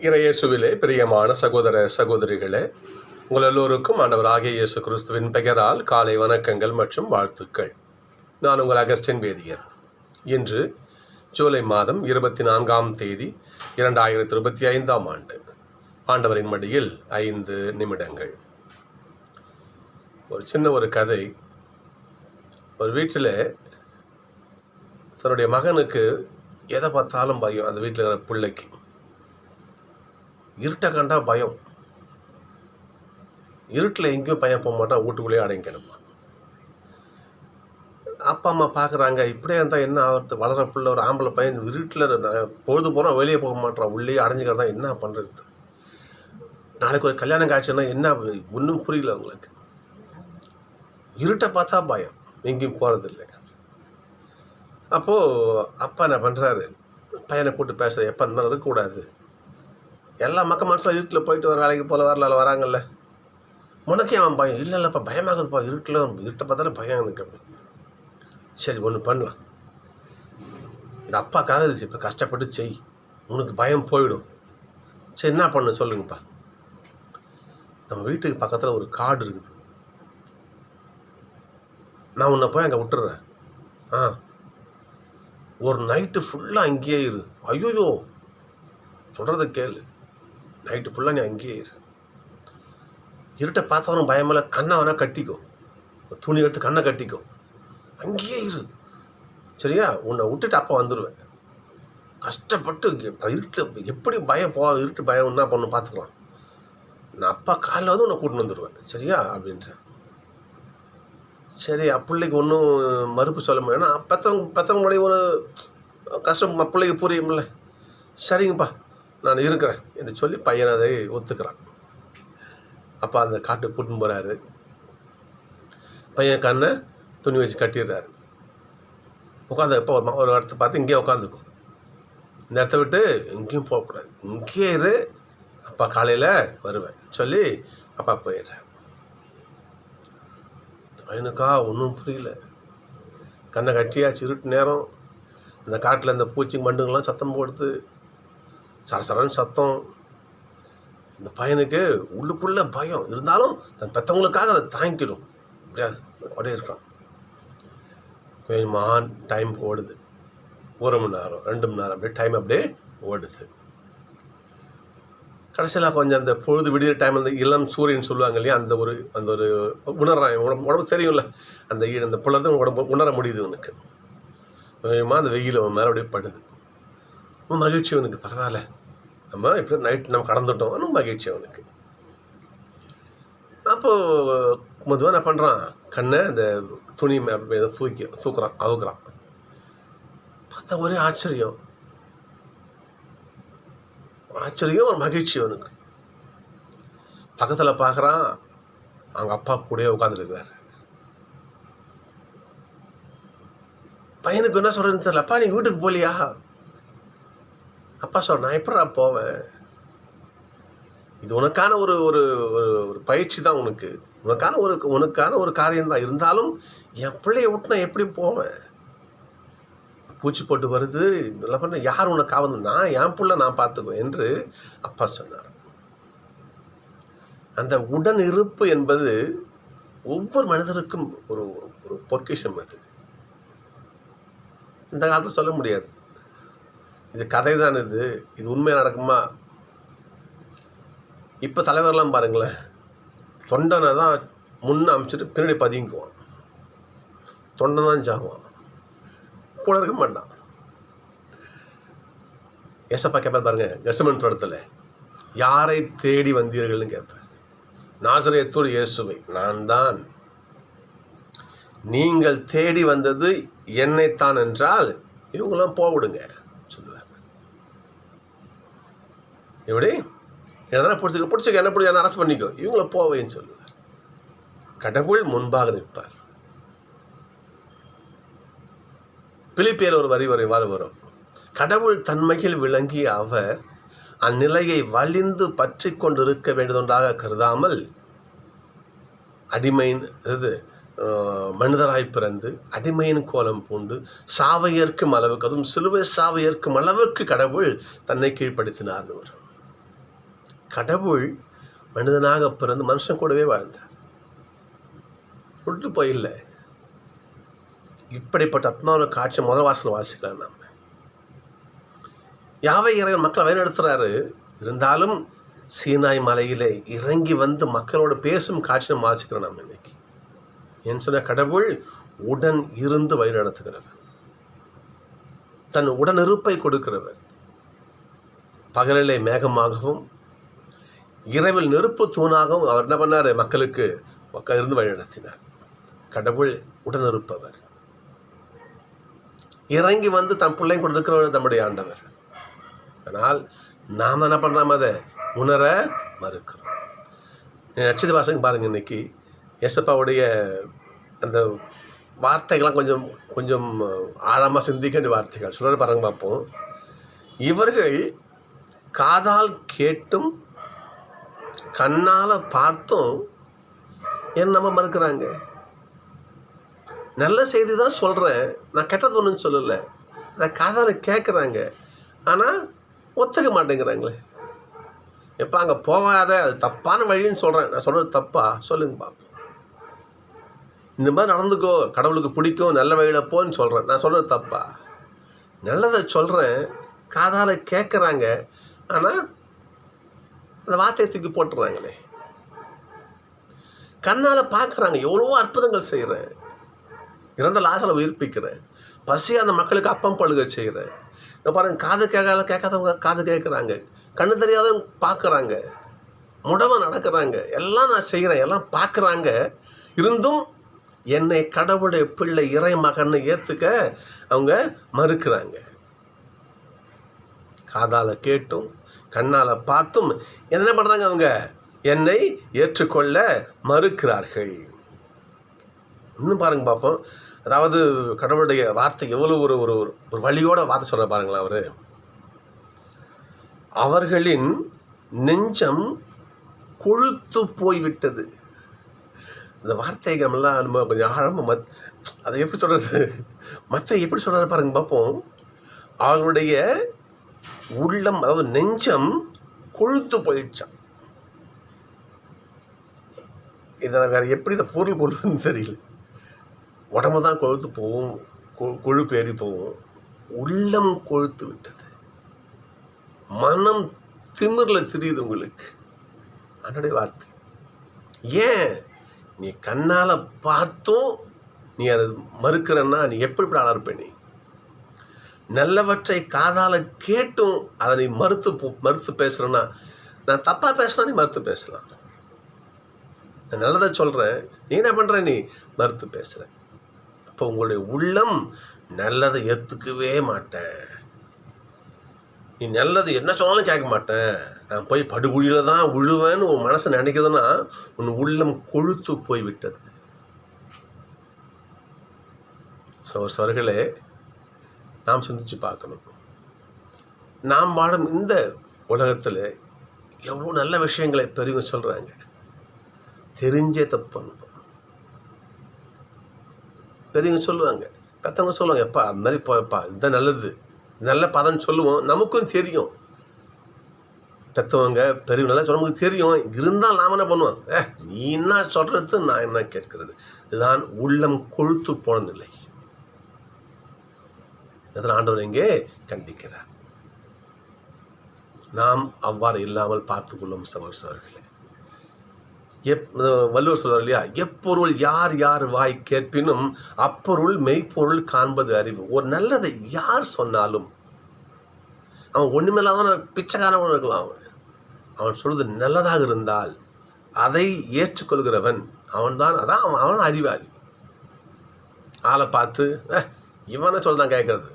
இறையேசுவிலே பிரியமான சகோதர சகோதரிகளே, உங்கள் எல்லோருக்கும் ஆண்டவராகிய இயேசு கிறிஸ்துவின் பெயரால் காலை வணக்கங்கள் மற்றும் வாழ்த்துக்கள். நான் உங்கள் அகஸ்டின் வேதியர். இன்று ஜூலை மாதம் 24ஆம் தேதி 2025ஆம் ஆண்டு. ஆண்டவரின் மடியில் 5 நிமிடங்கள். ஒரு சின்ன ஒரு கதை. ஒரு வீட்டில் தன்னுடைய மகனுக்கு எதை பார்த்தாலும் பயம். அந்த வீட்டில் இருக்கிற பிள்ளைக்கு இருட்டை கண்டா பயம். இருட்டில் எங்கேயும் பையன் போக மாட்டான், வீட்டுக்குள்ளேயே அடங்கிடுமா. அப்பா அம்மா பார்க்குறாங்க, இப்படியே இருந்தால் என்ன ஆகிறது? வளர பிள்ளை ஒரு ஆம்பளை பையன் இருட்டில் பொழுது போனால் வெளியே போக மாட்டான், உள்ளே அடைஞ்சிக்கிறதா என்ன பண்ணுறது? நாளைக்கு ஒரு கல்யாணம் காட்சின்னா என்ன ஒன்றும் புரியல அவங்களுக்கு. இருட்டை பார்த்தா பயம், எங்கேயும் போகிறதில்லை. அப்போது அப்பா என்ன பண்ணுறாரு, பையனை கூப்பிட்டு பேசுகிறேன், எப்போ இருந்தாலும் இருக்கக்கூடாது. எல்லா மக்கள் மனசில் இருட்டில் போயிட்டு வர வேலைக்கு போல வராங்கல்ல, உனக்கே அவன் பயம். இல்லைப்பா பயமாகுதுப்பா, இருட்டை பார்த்தாலும் பயம் எனக்கு. சரி ஒன்று பண்ணலாம், இது அப்பா காதலிச்சு, இப்போ கஷ்டப்பட்டு செய், உனக்கு பயம் போயிடும். சரி என்ன பண்ணு சொல்லுங்கப்பா. நம்ம வீட்டுக்கு பக்கத்தில் ஒரு காடு இருக்குது, நான் உன்னை போய் அங்கே விட்டுறேன். ஒரு நைட்டு ஃபுல்லாக அங்கேயே இரு. ஐயோயோ சொல்கிறத கேளு, நைட்டு ஃபுல்லாக நீ அங்கேயே இரு. இருட்டை பார்த்தவனும் பயமில்ல, கண்ணை வேணால் கட்டிக்கோ, துணி எடுத்து கண்ணை கட்டிக்கோ, அங்கேயே இரு. சரியா? உன்னை விட்டுட்டு அப்போ வந்துடுவேன். கஷ்டப்பட்டு இருட்டில் எப்படி பயம் இருட்டு பயம் என்ன பண்ணு பார்த்துக்கலாம். நான் அப்பா காலையில் வந்து உன்னை கூட்டின்னு வந்துடுவேன், சரியா அப்படின்றேன். சரி, பிள்ளைக்கு ஒன்றும் மறுப்பு சொல்ல முடியும். ஏன்னா பெற்றவங்களுடைய ஒரு கஷ்டம் பிள்ளைக்கு புரியும்ல. சரிங்கப்பா நான் இருக்கிறேன் என்று சொல்லி பையனை அதை ஒத்துக்கிறான். அப்பா அந்த காட்டுக்கு கூட்டின்னு போகிறாரு. பையன் கண்ணை துணி வச்சு கட்டிடுறாரு. உட்காந்து இப்போ ஒரு இடத்த பார்த்து இங்கேயே உட்காந்துக்கும், இந்த இடத்த விட்டு எங்கேயும் போகக்கூடாது, இங்கேயே இரு, அப்பா காலையில் வருவேன் சொல்லி அப்பா போயிடுறார். பையனுக்கா ஒன்றும் புரியல. கண்ணை கட்டியாச்சு, இருட்டு நேரம். அந்த காட்டில் இந்த பூச்சி மண்டுங்கள்லாம் சத்தம் போடுது, சரசரன்னு சத்தம். இந்த பையனுக்கு உள்ளுக்குள்ளே பயம் இருந்தாலும் தன் பெற்றவங்களுக்காக அதை தாங்கிடும் முடியாது, அப்படியே இருக்கான். கொஞ்சமாக டைம் ஓடுது, 1 மணி நேரம் 2 மணி நேரம் அப்படியே டைம் அப்படியே ஓடுது. கடைசியில் கொஞ்சம் அந்த பொழுது விடிய டைம், அந்த இளம் சூரியன் சொல்லுவாங்க இல்லையா, அந்த ஒரு உணர்றான். உடம்பு தெரியும்ல, அந்த புலர்ந்து உடம்பு உணர முடியுது உனக்கு. கொஞ்சமாக அந்த வெயில் அவன் மேலே அப்படியே படுது. மகிழ்ச்சி அவனுக்கு, பரவாயில்ல நம்ம இப்படி நைட்டு நம்ம கடந்துட்டோம், இன்னும் மகிழ்ச்சி அவனுக்கு. அப்போது மெதுவாக என்ன பண்ணுறான், கண்ணை அந்த துணி தூக்குறான், அவுக்குறான். பார்த்தா ஒரே ஆச்சரியம் ஒரு மகிழ்ச்சி அவனுக்கு. பக்கத்தில் பார்க்குறான், அவங்க அப்பா கூடயே உட்காந்துருக்கிறார். பையனுக்கு என்ன சொல்கிறேன்னு தெரியல. அப்பா நீ வீட்டுக்கு போகலையா? அப்பா சொல்கிறேன், நான் எப்படா போவேன்? இது உனக்கான ஒரு ஒரு ஒரு பயிற்சி தான், உனக்கான ஒரு காரியம்தான். இருந்தாலும் என் பிள்ளைய விட்டு நான் எப்படி போவேன்? பூச்சி போட்டு வருது, நல்லா பண்ண, யார் உனக்கு ஆகுது? நான் என் பிள்ளை நான் பார்த்துக்குவேன் என்று அப்பா சொன்னார். அந்த உடன் இருப்பு என்பது ஒவ்வொரு மனிதருக்கும் ஒரு ஒரு பொக்கிஷம். அது இந்த காலத்தில் சொல்ல முடியாது, இது கதை தான், இது உண்மையாக நடக்குமா? இப்போ தலைவர்லாம் பாருங்களேன், தொண்டனை தான் முன்னே அமைச்சிட்டு பின்னாடி பதுங்கிக்குவான். தொண்டை தான் ஜாகுவான், கூட இருக்க மாட்டான். ஏசப்பா கேட்பார் பாருங்க, கெத்செமனே தோட்டத்தில், யாரை தேடி வந்தீர்கள்னு கேட்பேன். நாசரேத்து இயேசுவை, நான் தான். நீங்கள் தேடி வந்தது என்னைத்தான் என்றால் இவங்களாம் போவிடுங்க சொல்லுவார். எப்படி எதனா பிடிச்சிக்க என்ன பிடிச்ச அரெஸ்ட் பண்ணிக்கோ, இவங்கள போவேன்னு சொல்லுவார். கடவுள் முன்பாக நிற்பார். பிலிப்பியர் ஒரு வரி வரும், கடவுள் தன்மையில் விளங்கிய அவர் அந்நிலையை வலிந்து பற்றி கொண்டிருக்க வேண்டியதொன்றாக கருதாமல் அடிமையின் மனிதராய் பிறந்து அடிமையின் கோலம் பூண்டு சாவையேற்கும் அளவுக்கு, அதுவும் சிலுவை சாவையேற்கும் அளவுக்கு கடவுள் தன்னை கீழ்ப்படுத்தினார்னு வரும். கடவுள் மனிதனாக பிறந்து மனுஷன் கூடவே வாழ்ந்தார். விட்டு போயில்லை. இப்படிப்பட்ட அற்புதமான காட்சி முதல் வாசல் வாசிக்கலாம். நம்ம யாவை இறைவன் மக்களை வழிநடத்துகிறாரு. இருந்தாலும் சீனாய் மலையிலே இறங்கி வந்து மக்களோடு பேசும் காட்சி நம்ம வாசிக்கிறோம். நம்ம இன்னைக்கு ஏன்னு சொன்ன கடவுள் உடன் இருந்து வழிநடத்துகிறவர், தன் உடனிருப்பை கொடுக்கிறவர். பகலிலே மேகமாகவும் இரவில் நெருப்பு தூணாகவும் அவர் என்ன பண்ணார்? மக்களுக்கு இருந்து வழிநடத்தினார். கடவுள் உடனிருப்பவர், இறங்கி வந்து தன் பிள்ளைங்க கொண்டு இருக்கிறவர் நம்முடைய ஆண்டவர். ஆனால் நாம் என்ன பண்ணுறோம்? அதை உணர மறுக்கிறோம். நட்சத்திர வாசகம் பாருங்கள். இன்னைக்கு ஏசப்பாவுடைய அந்த வார்த்தைகள்லாம் கொஞ்சம் கொஞ்சம் ஆழமாக சிந்திக்க வேண்டிய வார்த்தைகள் சொல்கிற பாருங்க பார்ப்போம். இவர்கள் காதால் கேட்டும் கண்ணால் பார்த்தும் என்ன நம்ம மறுக்கிறாங்க. நல்ல செய்தி தான் சொல்கிறேன், நான் கெட்டது ஒன்றுன்னு சொல்லலை. அதை காதால் கேட்குறாங்க, ஆனால் ஒத்துக்க மாட்டேங்கிறாங்களே. எப்போ அங்கே போகாத, அது தப்பான வழின்னு சொல்கிறேன். நான் சொல்கிறது தப்பா? சொல்லுங்க பார்ப்போம். இந்த மாதிரி நடந்துக்கோ, கடவுளுக்கு பிடிக்கும், நல்ல வழியில் போன்னு சொல்கிறேன். நான் சொல்கிறது தப்பா? நல்லதை சொல்கிறேன், காதால் கேட்குறாங்க, ஆனால் அந்த வார்த்தையை தூக்கி போட்டுறாங்களே. கண்ணால் பார்க்குறாங்க, எவ்வளவோ அற்புதங்கள் செய்கிறேன், இறந்த லாசரை உயிர்ப்பிக்கிறேன், பசியாத மக்களுக்கு அப்பம் பழுக செய்கிறேன். இப்போ பாருங்கள், காது கேட்காதவங்க காது கேட்குறாங்க, கண்ணு தெரியாதவங்க பார்க்குறாங்க, முடவை நடக்கிறாங்க, எல்லாம் நான் செய்கிறேன், எல்லாம் பார்க்குறாங்க. இருந்தும் என்னை கடவுளுடைய பிள்ளை இறை மகன்னு ஏற்றுக்க அவங்க மறுக்கிறாங்க. காதால் கேட்டும் கண்ணால் பார்த்தும் என்ன பண்ணுறாங்க? அவங்க என்னை ஏற்றுக்கொள்ள மறுக்கிறார்கள். இன்னும் பாருங்க பார்ப்போம். அதாவது கடவுளுடைய வார்த்தை எவ்வளோ ஒரு ஒரு ஒரு வழியோட வார்த்தை சொல்கிற பாருங்களா. அவர்களின் நெஞ்சம் கொழுத்து போய்விட்டது. இந்த வார்த்தைகள்லாம் நம்ம கொஞ்சம் ஆழமாக அதை எப்படி சொல்கிறது, எப்படி சொல்கிறாரு பாருங்க பார்ப்போம். அவர்களுடைய உள்ளம், அதாவது நெஞ்சம் கொழுத்து போயிடுச்சான். இதை வேறு எப்படி இதை பொருள் போடுறதுன்னு தெரியல. உடம்பு தான் கொழுத்து போகும், கொழுப்பு ஏறி போகும். உள்ளம் கொழுத்து விட்டது, மனம் திமிரில் தெரியுது உங்களுக்கு. அதனுடைய வார்த்தை. ஏன் நீ கண்ணால் பார்த்தும் நீ அதை மறுக்கிறன்னா நீ எப்படி ஆளா இருப்ப? நீ நல்லவற்றை காதால் கேட்டும் அதை நீ மறுத்து பேசுகிறேன்னா, நான் தப்பாக பேசுனா நீ மறுத்து பேசலாம். நான் நல்லதை சொல்கிறேன், நீ என்ன பண்ணுற? நீ மறுத்து பேசுகிற. அப்போ உங்களுடைய உள்ளம் நல்லதை ஏற்றுக்கவே மாட்டேன். நீ நல்லது என்ன சொன்னாலும் கேட்க மாட்டேன், நான் போய் படுகுழியில் தான் விழுவேன்னு உன் மனசை நினைக்குதுன்னா உன் உள்ளம் கொழுத்து போய்விட்டது. சோர்களே, நாம் சிந்திச்சு பார்க்கணும். நாம் வாழும் இந்த உலகத்தில் எவ்வளோ நல்ல விஷயங்களை பெரியவங்க சொல்கிறாங்க, தெரிஞ்சே தப்பு பண்ணுவோம். பெரியவங்க சொல்லுவாங்க, பெற்றவங்க சொல்லுவாங்க, எப்பா அது மாதிரி போப்பா, இதுதான் நல்லது, நல்ல பதம்னு சொல்லுவோம். நமக்கும் தெரியும், பெற்றவங்க பெரியவங்க நல்லா சொல்ல நமக்கு தெரியும். இருந்தால் நாம் என்ன பண்ணுவோம்? நீ என்ன சொல்கிறது, நான் என்ன கேட்கிறது. இதுதான் உள்ளம் கொழுத்து போன நிலை. இதனால் ஆண்டவர் இங்கே கண்டிக்கிறார். நாம் அவ்வாறு இல்லாமல் பார்த்துக்கொள்ளும் சகோதரர்களே. வள்ளுவர் சொல்றார் இல்லையா, எப்பொருள் யார் யார் வாய் கேட்பினும் அப்பொருள் மெய்ப்பொருள் காண்பது அறிவு. ஒரு நல்லதை யார் சொன்னாலும், அவன் ஒன்றுமில்லாதான் பிச்சைக்காரன் இருக்கலாம், அவன் சொல்வது நல்லதாக இருந்தால் அதை ஏற்றுக்கொள்கிறவன் அவன்தான். அதான் அவன் அறிவாளி. ஆளை பார்த்து இவனை சொல்தான் கேட்கறது,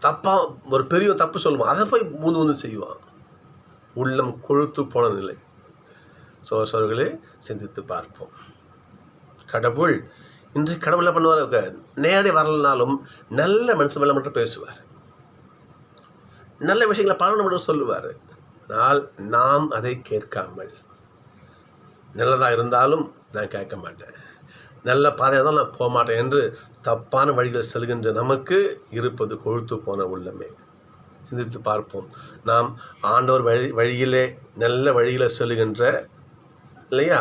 தப்பாக ஒரு பெரிய தப்பு சொல்லுவான், அதை போய் மூந்து செய்வான். உள்ளம் கொழுத்து போன நிலை. சோர்களே, சிந்தித்து பார்ப்போம். கடவுள் இன்றைக்கு கடவுள் என்ன பண்ணுவார்? நேரடி வரலனாலும் நல்ல மனுஷன் மேலே மட்டும் பேசுவார், நல்ல விஷயங்களை பரவ மட்டும் சொல்லுவார். ஆனால் நாம் அதை கேட்காமல், நல்லதாக இருந்தாலும் நான் கேட்க மாட்டேன், நல்ல பாதையாக தான் நான் போக மாட்டேன் என்று தப்பான வழிகள் செல்கின்ற நமக்கு இருப்பது கொழுத்து போன உள்ளமே. சிந்தித்து பார்ப்போம். நாம் ஆண்டவர் வழியிலே நல்ல வழியில் செல்கின்ற இல்லையா,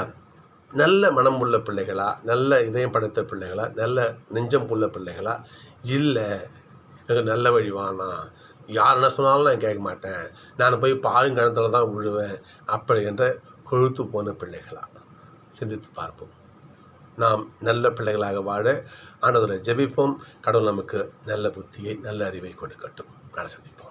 நல்ல மனம் உள்ள பிள்ளைகளா, நல்ல இதயம் படைத்த பிள்ளைகளா, நல்ல நெஞ்சம் உள்ள பிள்ளைகளா, இல்லை எனக்கு நல்ல வழி வேணாம், யார் என்ன சொன்னாலும் நான் கேட்க மாட்டேன், நான் போய் பாலுங்கணத்தில் தான் விழுவேன் அப்படி என்ற கொழுத்து போன பிள்ளைகளா? சிந்தித்து பார்ப்போம். நாம் நல்ல பிள்ளைகளாக வாழ ஆண்டவரை ஜெபிப்போம். கடவுள் நமக்கு நல்ல புத்தியை, நல்ல அறிவை கொடுக்கட்டும். நாளை சந்திப்போம்.